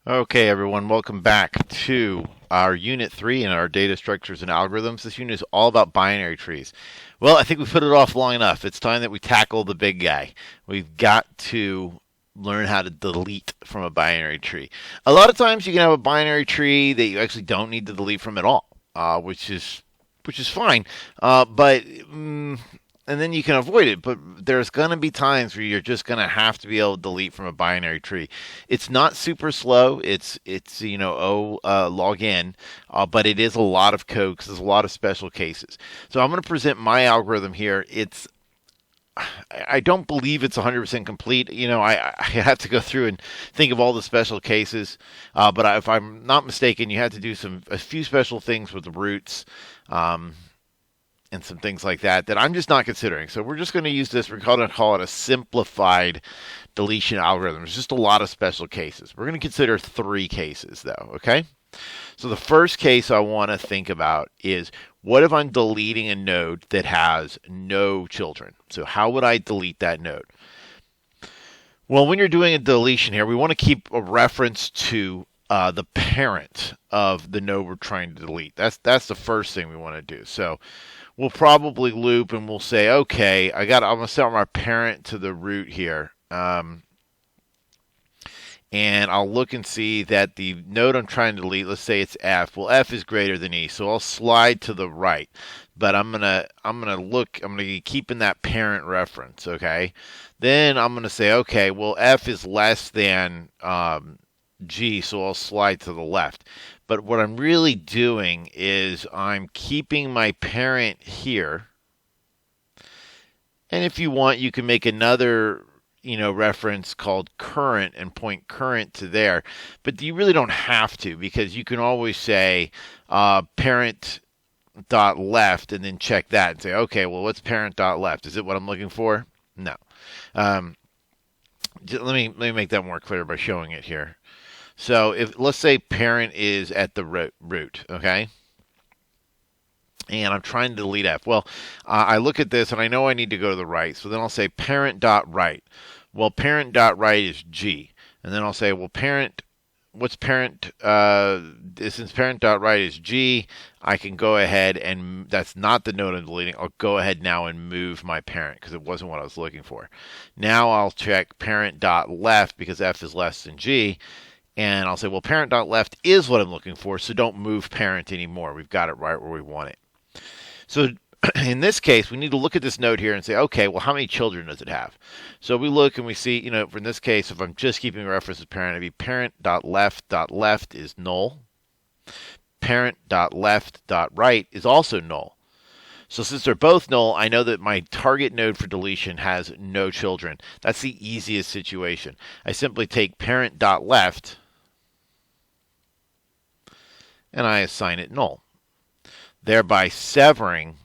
Okay, everyone, welcome back to our Unit 3 in our Data Structures and Algorithms. This unit is all about binary trees. Well, I think we put it off long enough. It's time that we tackle the big guy. We've got to learn how to delete from a binary tree. A lot of times you can have a binary tree that you actually don't need to delete from at all, which is fine. But and then you can avoid it. But there's going to be times where you're just going to have to be able to delete from a binary tree. It's not super slow. It's log n, but it is a lot of code because there's a lot of special cases. So I'm going to present my algorithm here. I don't believe it's 100% complete. I have to go through and think of all the special cases. But if I'm not mistaken, you have to do a few special things with the roots. And some things like that I'm just not considering. So we're just going to use this. We're going to call it a simplified deletion algorithm. There's just a lot of special cases. We're going to consider 3 cases, though, okay? So the first case I want to think about is, what if I'm deleting a node that has no children? So how would I delete that node? Well, when you're doing a deletion here, we want to keep a reference to the parent of the node we're trying to delete. That's the first thing we want to do. So we'll probably loop and we'll say, okay, I'm going to set my parent to the root here. And I'll look and see that the node I'm trying to delete, let's say it's F. Well, F is greater than E, so I'll slide to the right. But I'm gonna be keeping that parent reference, okay? Then I'm gonna say, okay, well, F is less than G, so I'll slide to the left. But what I'm really doing is I'm keeping my parent here. And if you want, you can make another reference called current and point current to there. But you really don't have to, because you can always say parent dot left and then check that and say, okay, well, what's parent dot left? Is it what I'm looking for? No. Let me make that more clear by showing it here. So if, let's say parent is at the root, okay? And I'm trying to delete F. Well, I look at this and I know I need to go to the right. So then I'll say parent dot right. Well, parent dot right is G. And then I'll say, well, what's parent? Since parent dot right is G, I can go ahead and, that's not the node I'm deleting. I'll go ahead now and move my parent because it wasn't what I was looking for. Now I'll check parent dot left because F is less than G. And I'll say, well, parent.left is what I'm looking for, so don't move parent anymore. We've got it right where we want it. So in this case, we need to look at this node here and say, okay, well, how many children does it have? So we look and we see, in this case, if I'm just keeping reference to parent, it'd be parent.left.left is null. Parent.left.right is also null. So since they're both null, I know that my target node for deletion has no children. That's the easiest situation. I simply take parent.left and I assign it null, thereby severing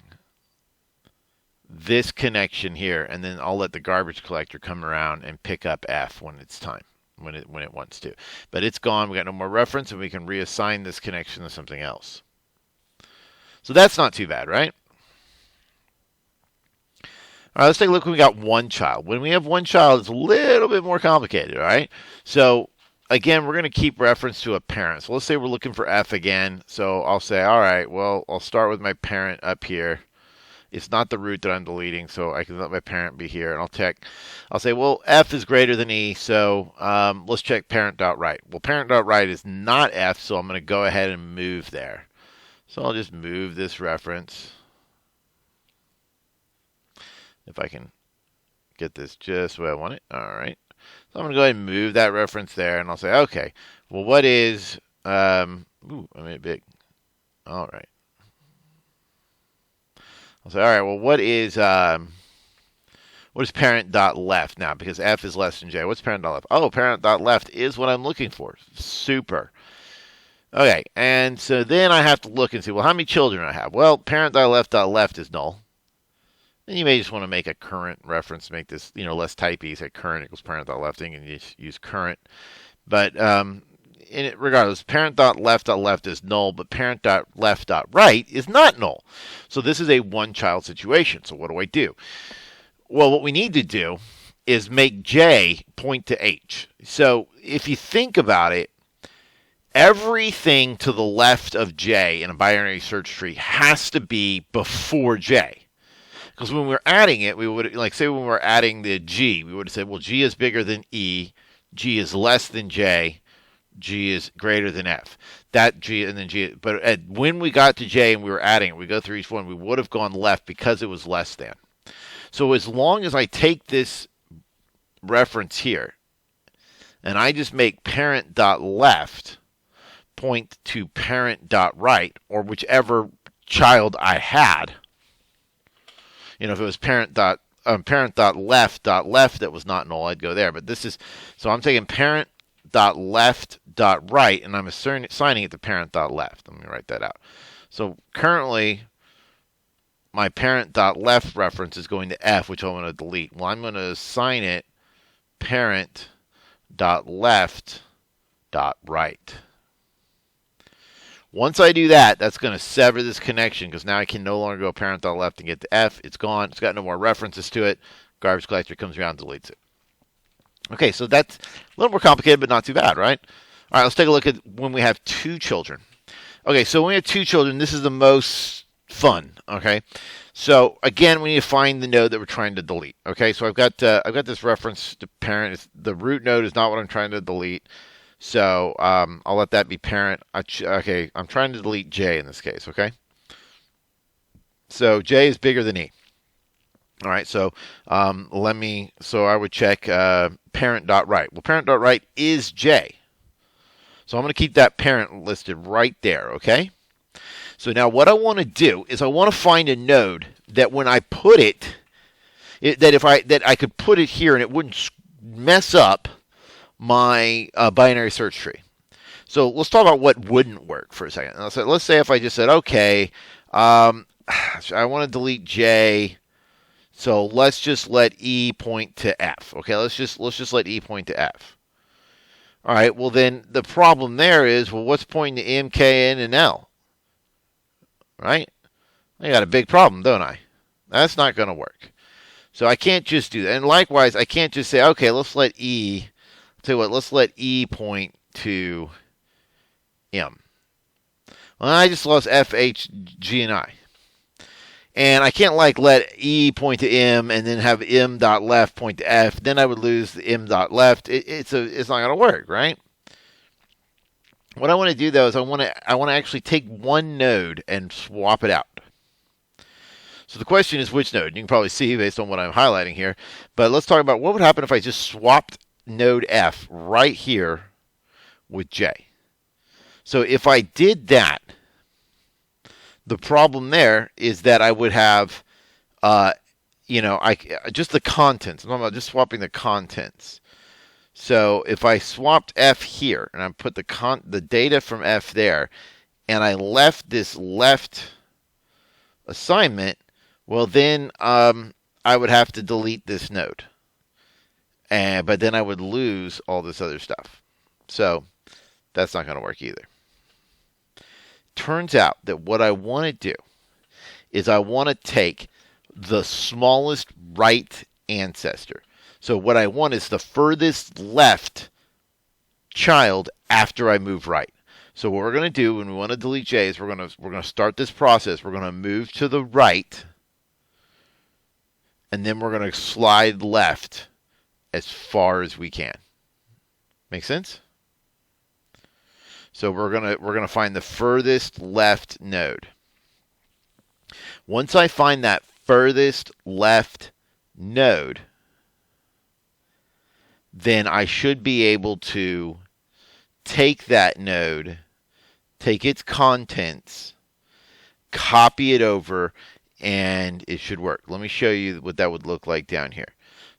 this connection here, and then I'll let the garbage collector come around and pick up F when it's time, when it wants to. But it's gone, we got no more reference, and we can reassign this connection to something else. So that's not too bad, right? All right, let's take a look when we got one child. When we have one child, it's a little bit more complicated, all right? So again, we're going to keep reference to a parent. So let's say we're looking for F again. So I'll say, all right, well, I'll start with my parent up here. It's not the root that I'm deleting, so I can let my parent be here. And I'll say, well, F is greater than E, so let's check parent.right. Well, parent.right is not F, so I'm going to go ahead and move there. So I'll just move this reference. If I can get this just the way I want it. All right. So I'm going to go ahead and move that reference there, and I'll say, okay, well, what is, I made it big. All right. I'll say, all right, well, what is parent.left now? Because F is less than J. What's parent.left? Oh, parent.left is what I'm looking for. Super. Okay, and so then I have to look and see, well, how many children I have? Well, parent.left.left is null. And you may just want to make a current reference to make this, less typey. Say current equals parent.left, and you just use current. But regardless, parent.left.left is null, but parent.left.right is not null. So this is a one-child situation. So what do I do? Well, what we need to do is make J point to H. So if you think about it, everything to the left of J in a binary search tree has to be before J. Because when we're adding it, we would, like, say when we're adding the G, we would have said, well, G is bigger than E, G is less than J, G is greater than F. That G and then G. But when we got to J and we were adding it, we go through each one, we would have gone left because it was less than. So as long as I take this reference here and I just make parent.left point to parent.right, or whichever child I had, if it was parent.left, that was not null, I'd go there. But this is, so I'm taking parent.left.right, and I'm assigning it to parent.left. Let me write that out. So currently, my parent.left reference is going to F, which I'm going to delete. Well, I'm going to assign it parent.left.right. Once I do that, that's going to sever this connection, because now I can no longer go parent.left and get to F. It's gone. It's got no more references to it. Garbage collector comes around and deletes it. Okay, so that's a little more complicated, but not too bad, right? All right, let's take a look at when we have two children. Okay, so when we have two children, this is the most fun, okay? So again, we need to find the node that we're trying to delete. Okay, so I've got this reference to parent. The root node is not what I'm trying to delete. So I'll let that be parent. Okay, I'm trying to delete J in this case, okay? So J is bigger than E. All right, so I would check parent.right. Well, parent.right is J. So I'm going to keep that parent listed right there, okay? So now what I want to do is I want to find a node that when I put that I could put it here and it wouldn't mess up my binary search tree. So let's talk about what wouldn't work for a second. Let's say if I just said, okay, I want to delete J, so let's just let E point to F. Okay, let's just let E point to F. All right, well then the problem there is, well, what's pointing to M, K, N, and L? Right? I got a big problem, don't I? That's not going to work. So I can't just do that. And likewise, I can't just say, okay, let's let E. Tell you what, let's let E point to M. Well, I just lost F, H, G, and I. And I can't let E point to M and then have M.left point to F. Then I would lose the M.left. It's not going to work, right? What I want to do though is I want to actually take one node and swap it out. So the question is which node? You can probably see based on what I'm highlighting here. But let's talk about what would happen if I just swapped node F right here with J. So if I did that, the problem there is that I would have, just the contents. I'm talking about just swapping the contents. So if I swapped F here and I put the data from F there, and I left this left assignment, well then I would have to delete this node. But then I would lose all this other stuff. So that's not going to work either. Turns out that what I want to do is I want to take the smallest right ancestor. So what I want is the furthest left child after I move right. So what we're going to do when we want to delete J is we're going to start this process. We're going to move to the right, and then we're going to slide left as far as we can. Make sense? So we're gonna find the furthest left node. Once I find that furthest left node, then I should be able to take that node, take its contents, copy it over, and it should work. Let me show you what that would look like down here.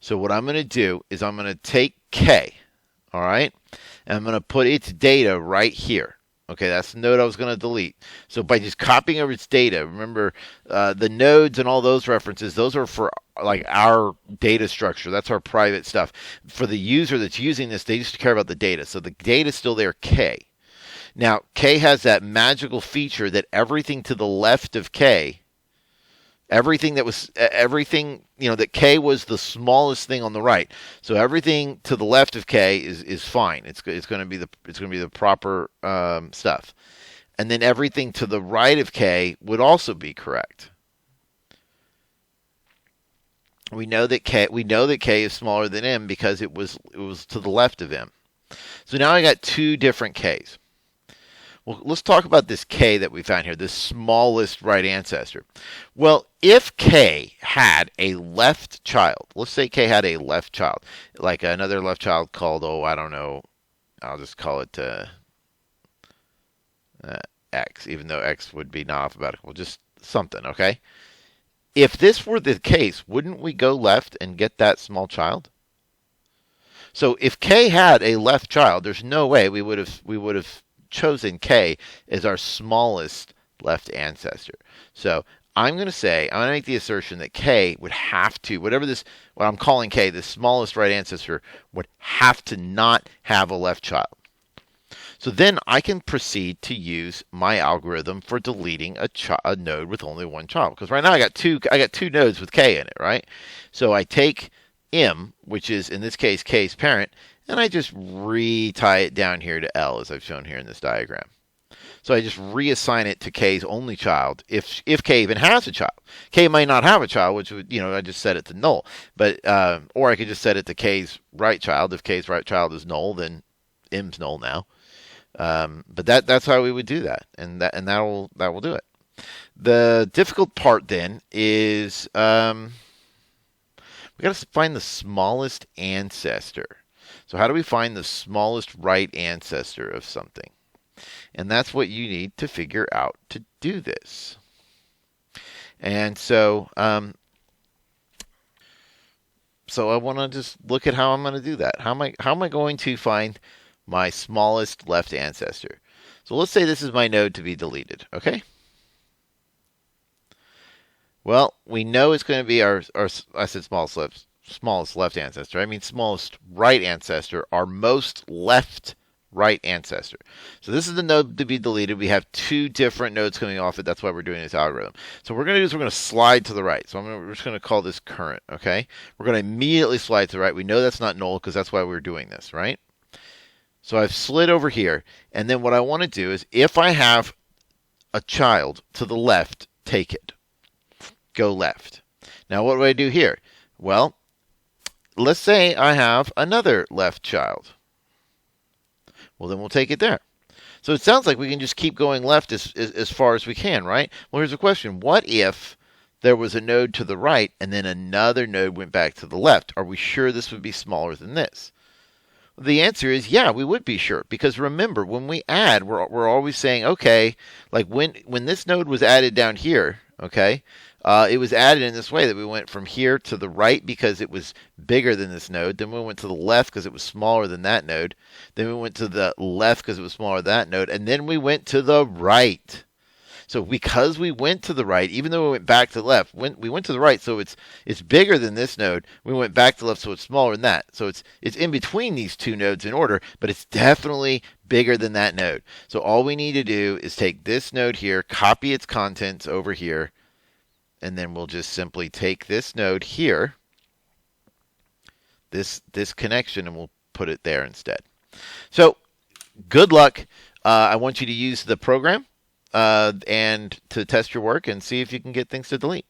So what I'm going to do is I'm going to take K, all right, and I'm going to put its data right here. Okay, that's the node I was going to delete. So by just copying over its data, remember the nodes and all those references, those are for like our data structure. That's our private stuff. For the user that's using this, they just care about the data. So the data is still there, K. Now, K has that magical feature that everything to the left of K, Everything that was everything, that K was the smallest thing on the right. So everything to the left of K is fine. It's going to be the proper stuff. And then everything to the right of K would also be correct. We know that K is smaller than M because it was to the left of M. So now I got two different Ks. Well, let's talk about this K that we found here, this smallest right ancestor. Well, if K had a left child, let's say K had a left child, like another left child called, I don't know, I'll just call it X, even though X would be not alphabetical, just something, okay? If this were the case, wouldn't we go left and get that small child? So if K had a left child, there's no way we would have chosen K as our smallest left ancestor. So I'm going to make the assertion that K would have to, what I'm calling K, the smallest right ancestor, would have to not have a left child. So then I can proceed to use my algorithm for deleting a node with only one child. Because right now I got two nodes with K in it, right? So I take M, which is in this case K's parent, and I just re-tie it down here to L, as I've shown here in this diagram. So I just reassign it to K's only child, if K even has a child. K might not have a child, which would, I just set it to null. But or I could just set it to K's right child. If K's right child is null, then M's null now. But that's how we would do that, and that will do it. The difficult part then is we got to find the smallest ancestor. So how do we find the smallest right ancestor of something? And that's what you need to figure out to do this. And so I want to just look at how I'm going to do that. How am I going to find my smallest left ancestor? So let's say this is my node to be deleted, okay? Well, we know it's going to be our I said smallest left ancestor. I mean smallest right ancestor, our most left right ancestor. So this is the node to be deleted. We have two different nodes coming off it. That's why we're doing this algorithm. So what we're going to do is we're going to slide to the right. So we're just going to call this current, okay? We're going to immediately slide to the right. We know that's not null because that's why we're doing this, right? So I've slid over here, and then what I want to do is if I have a child to the left, take it. Go left. Now what do I do here? Well, let's say I have another left child. Well, then we'll take it there. So it sounds like we can just keep going left as far as we can, right? Well, here's a question. What if there was a node to the right and then another node went back to the left? Are we sure this would be smaller than this? The answer is yeah, we would be sure. Because remember, when we add, we're always saying, okay, like when this node was added down here, okay, it was added in this way that we went from here to the right because it was bigger than this node. Then we went to the left because it was smaller than that node. Then we went to the left because it was smaller than that node. And then we went to the right. So because we went to the right, even though we went back to the left, we went to the right, so it's bigger than this node. We went back to the left, so it's smaller than that. So it's in between these two nodes in order, but it's definitely bigger than that node. So all we need to do is take this node here, copy its contents over here, and then we'll just simply take this node here, this connection, and we'll put it there instead. So good luck. I want you to use the program and to test your work and see if you can get things to delete.